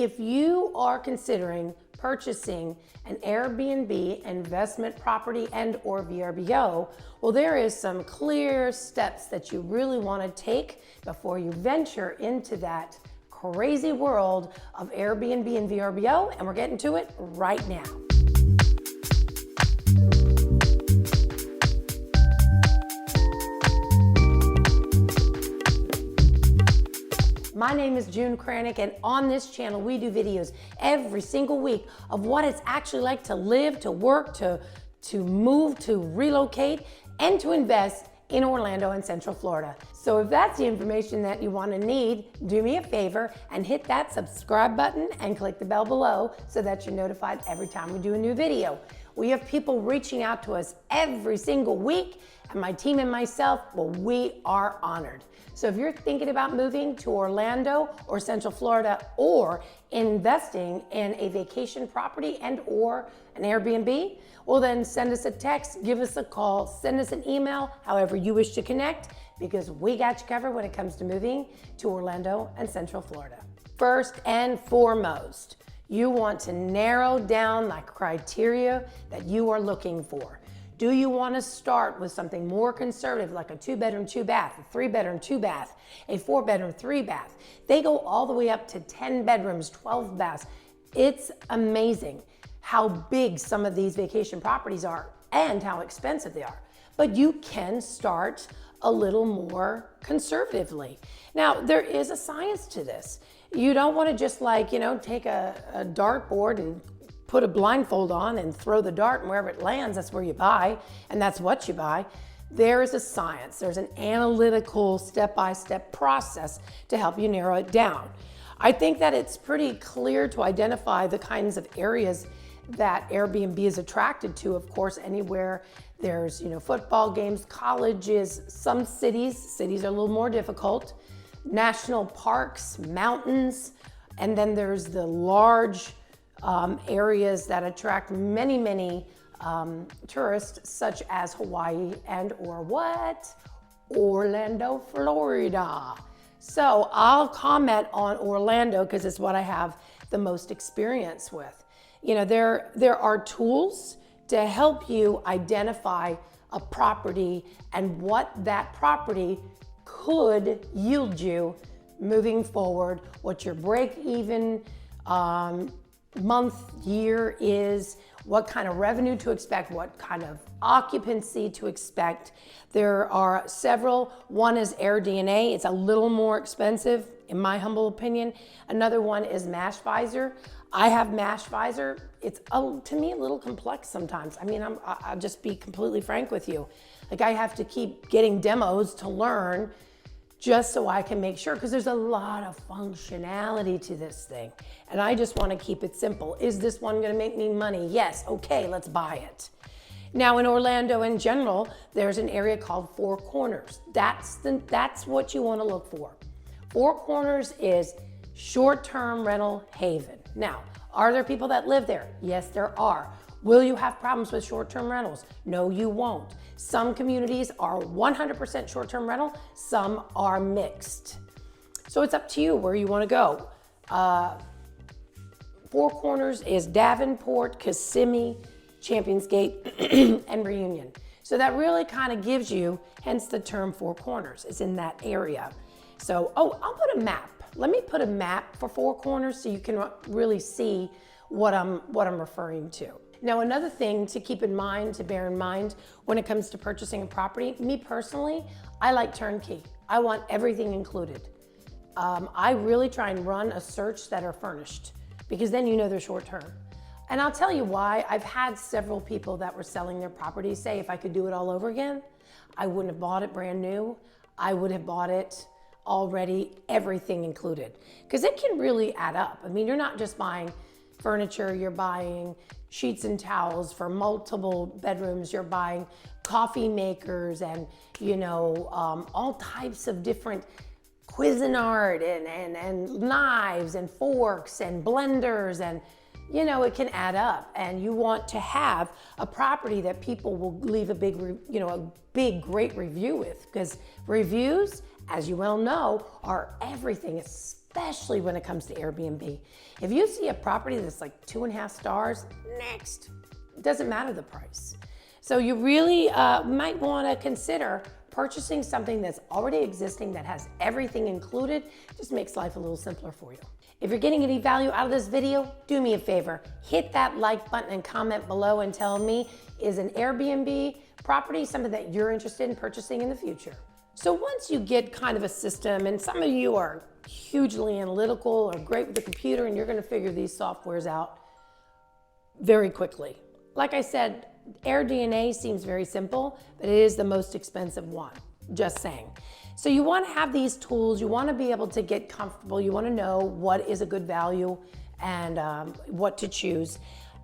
if you are considering purchasing an Airbnb investment property and or VRBO, well, there is some clear steps that you really want to take before you venture into that crazy world of Airbnb and VRBO, and we're getting to it right now. My name is June Kranick, and on this channel we do videos every single week of what it's actually like to live, to work, to move, to relocate, and to invest in Orlando and Central Florida. So if that's the information that you want to need, do me a favor and hit that subscribe button and click the bell below so that you're notified every time we do a new video. We have people reaching out to us every single week, and my team and myself, well, we are honored. So if you're thinking about moving to Orlando or Central Florida or investing in a vacation property and or an Airbnb, well then send us a text, give us a call, send us an email, however you wish to connect, because we got you covered when it comes to moving to Orlando and Central Florida. First and foremost, you want to narrow down the criteria that you are looking for. Do you want to start with something more conservative, like a 2-bedroom, 2-bath, a 3-bedroom, 2-bath, a 4-bedroom, 3-bath? They go all the way up to 10 bedrooms, 12 baths. It's amazing how big some of these vacation properties are and how expensive they are. But you can start a little more conservatively. Now, there is a science to this. You don't want to just take a dartboard and put a blindfold on and throw the dart, and wherever it lands, that's where you buy, and that's what you buy. There is a science. There's an analytical step-by-step process to help you narrow it down. I think that it's pretty clear to identify the kinds of areas that Airbnb is attracted to. Of course, anywhere there's football games, colleges, some cities are a little more difficult, national parks, mountains, and then there's the large areas that attract many tourists, such as Hawaii and or Orlando, Florida. So I'll comment on Orlando because it's what I have the most experience with. There are tools to help you identify a property and what that property could yield you moving forward, what your break-even month, year is, what kind of revenue to expect, what kind of occupancy to expect. There are several. One is AirDNA. It's a little more expensive, in my humble opinion. Another one is MashVisor. I have MashVisor. It's, to me, a little complex sometimes. I mean, I'll just be completely frank with you. Like, I have to keep getting demos to learn just so I can make sure, because there's a lot of functionality to this thing. And I just want to keep it simple. Is this one going to make me money? Yes. Okay, let's buy it. Now in Orlando in general, there's an area called Four Corners. That's what you want to look for. Four Corners is short-term rental haven. Now, are there people that live there? Yes, there are. Will you have problems with short-term rentals? No, you won't. Some communities are 100% short-term rental, some are mixed. So it's up to you where you want to go. Four Corners is Davenport, Kissimmee, Champions Gate, and Reunion. So that really kind of gives you, hence the term Four Corners, it's in that area. So, I'll put a map. Let me put a map for Four Corners so you can really see what I'm referring to. Now, another thing to keep in mind, to bear in mind when it comes to purchasing a property, me personally, I like turnkey. I want everything included. I really try and run a search that are furnished, because then they're short term. And I'll tell you why. I've had several people that were selling their properties say, if I could do it all over again, I wouldn't have bought it brand new. I would have bought it already, everything included. Because it can really add up. I mean, you're not just buying furniture, you're buying sheets and towels for multiple bedrooms, you're buying coffee makers and all types of different Cuisinart and knives and forks and blenders, and it can add up. And you want to have a property that people will leave a big great review with, because reviews, as you well know, are everything, especially when it comes to Airbnb. If you see a property that's like 2.5 stars, next. It doesn't matter the price. So you really might want to consider purchasing something that's already existing, that has everything included. Just makes life a little simpler for you. If you're getting any value out of this video, do me a favor, hit that like button and comment below and tell me, is an Airbnb property something that you're interested in purchasing in the future? So once you get kind of a system, and some of you are hugely analytical or great with the computer, and you're going to figure these softwares out very quickly. Like I said, AirDNA seems very simple, but it is the most expensive one, just saying. So you want to have these tools, you want to be able to get comfortable, you want to know what is a good value and what to choose.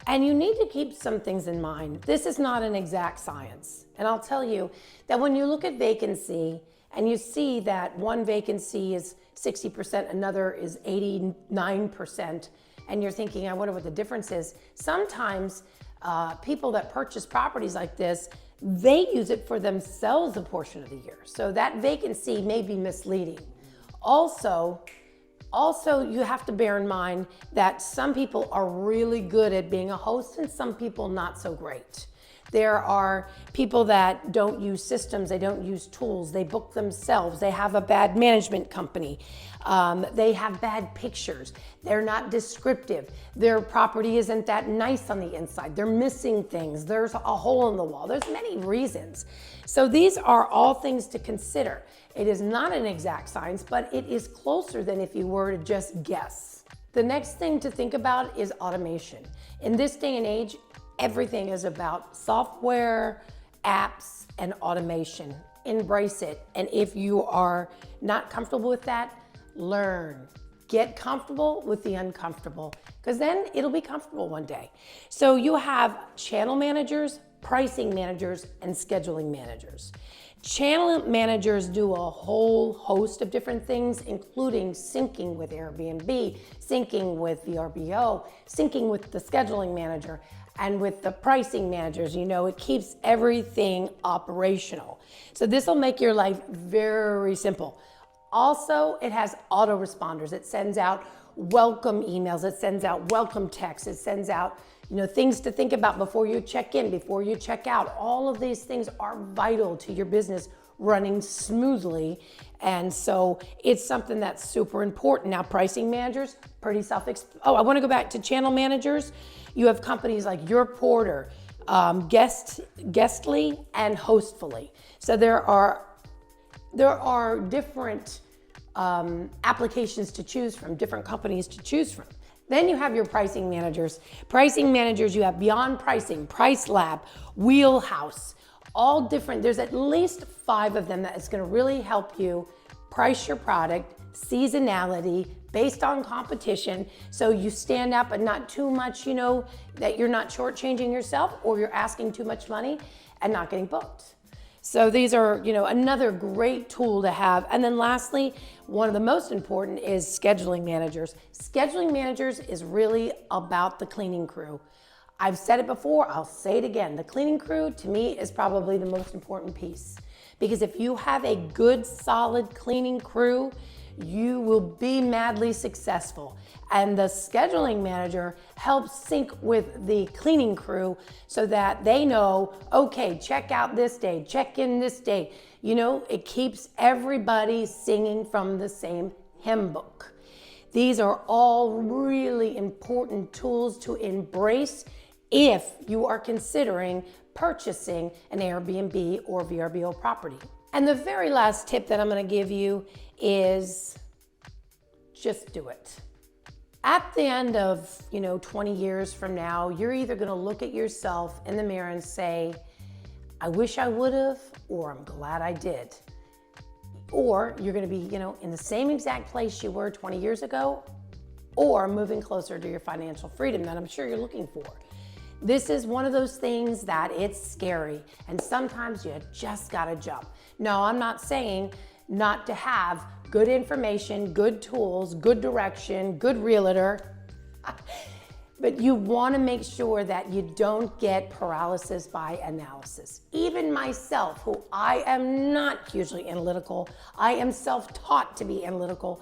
And you need to keep some things in mind. This is not an exact science. And I'll tell you that when you look at vacancy and you see that one vacancy is 60%, another is 89%, and you're thinking, I wonder what the difference is. Sometimes people that purchase properties like this, they use it for themselves a portion of the year. So that vacancy may be misleading. Also, you have to bear in mind that some people are really good at being a host and some people not so great. There are people that don't use systems, they don't use tools, they book themselves, they have a bad management company, they have bad pictures, they're not descriptive, their property isn't that nice on the inside, they're missing things, there's a hole in the wall, there's many reasons. So these are all things to consider. It is not an exact science, but it is closer than if you were to just guess. The next thing to think about is automation. In this day and age, everything is about software, apps, and automation. Embrace it. And if you are not comfortable with that, learn. Get comfortable with the uncomfortable, because then it'll be comfortable one day. So you have channel managers, pricing managers, and scheduling managers. Channel managers do a whole host of different things, including syncing with Airbnb, syncing with VRBO, syncing with the scheduling manager, and with the pricing managers. You know, it keeps everything operational. So this will make your life very simple. Also, it has autoresponders. It sends out welcome emails. It sends out welcome texts. It sends out, you know, things to think about before you check in, before you check out. All of these things are vital to your business running smoothly. And so it's something that's super important. Now, pricing managers, pretty I want to go back to channel managers. You have companies like Your Porter, Guestly, and Hostfully. So there are different applications to choose from, different companies to choose from. Then you have your pricing managers. Pricing managers, you have Beyond Pricing, Price Lab, Wheelhouse, all different. There's at least 5 of them that is going to really help you price your product, seasonality, based on competition, so you stand out but not too much, you know, that you're not shortchanging yourself or you're asking too much money and not getting booked. So these are, you know, another great tool to have. And then lastly, one of the most important is scheduling managers. Scheduling managers is really about the cleaning crew. I've said it before, I'll say it again. The cleaning crew, to me, is probably the most important piece. Because if you have a good, solid cleaning crew, you will be madly successful. And the scheduling manager helps sync with the cleaning crew so that they know, okay, check out this day, check in this day. You know, it keeps everybody singing from the same hymn book. These are all really important tools to embrace if you are considering purchasing an Airbnb or VRBO property. And the very last tip that I'm going to give you is just do it. At the end of, 20 years from now, you're either going to look at yourself in the mirror and say, I wish I would have, or I'm glad I did. Or you're going to be, in the same exact place you were 20 years ago, or moving closer to your financial freedom that I'm sure you're looking for. This is one of those things that it's scary, and sometimes you just gotta jump. No, I'm not saying not to have good information, good tools, good direction, good realtor, but you wanna make sure that you don't get paralysis by analysis. Even myself, who I am not hugely analytical, I am self-taught to be analytical,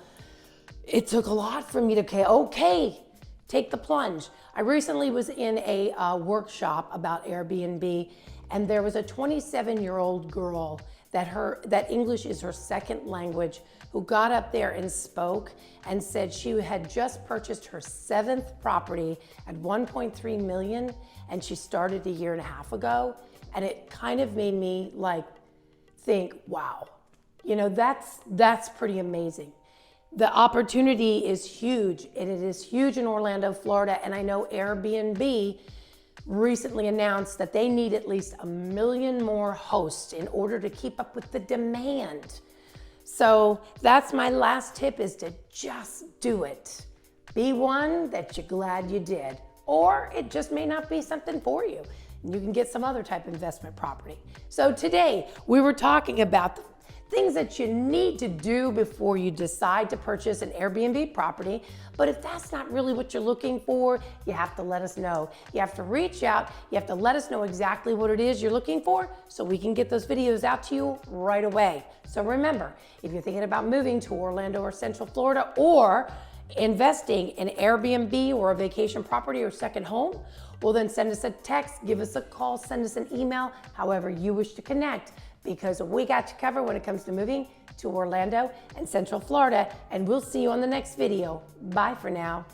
it took a lot for me to, okay, take the plunge. I recently was in a workshop about Airbnb, and there was a 27-year-old girl that English is her second language, who got up there and spoke and said she had just purchased her 7th property at 1.3 million, and she started a year and a half ago. And it kind of made me like think, wow, you know, that's pretty amazing. The opportunity is huge, and it is huge in Orlando, Florida. And I know Airbnb recently announced that they need at least 1 million more hosts in order to keep up with the demand. So that's my last tip, is to just do it. Be one that you're glad you did, or it just may not be something for you. You can get some other type of investment property. So today we were talking about the things that you need to do before you decide to purchase an Airbnb property. But if that's not really what you're looking for, you have to let us know. You have to reach out. You have to let us know exactly what it is you're looking for, so we can get those videos out to you right away. So remember, if you're thinking about moving to Orlando or Central Florida, or investing in Airbnb or a vacation property or second home, well, then send us a text, give us a call, send us an email, however you wish to connect, because we got you covered when it comes to moving to Orlando and Central Florida. And we'll see you on the next video. Bye for now.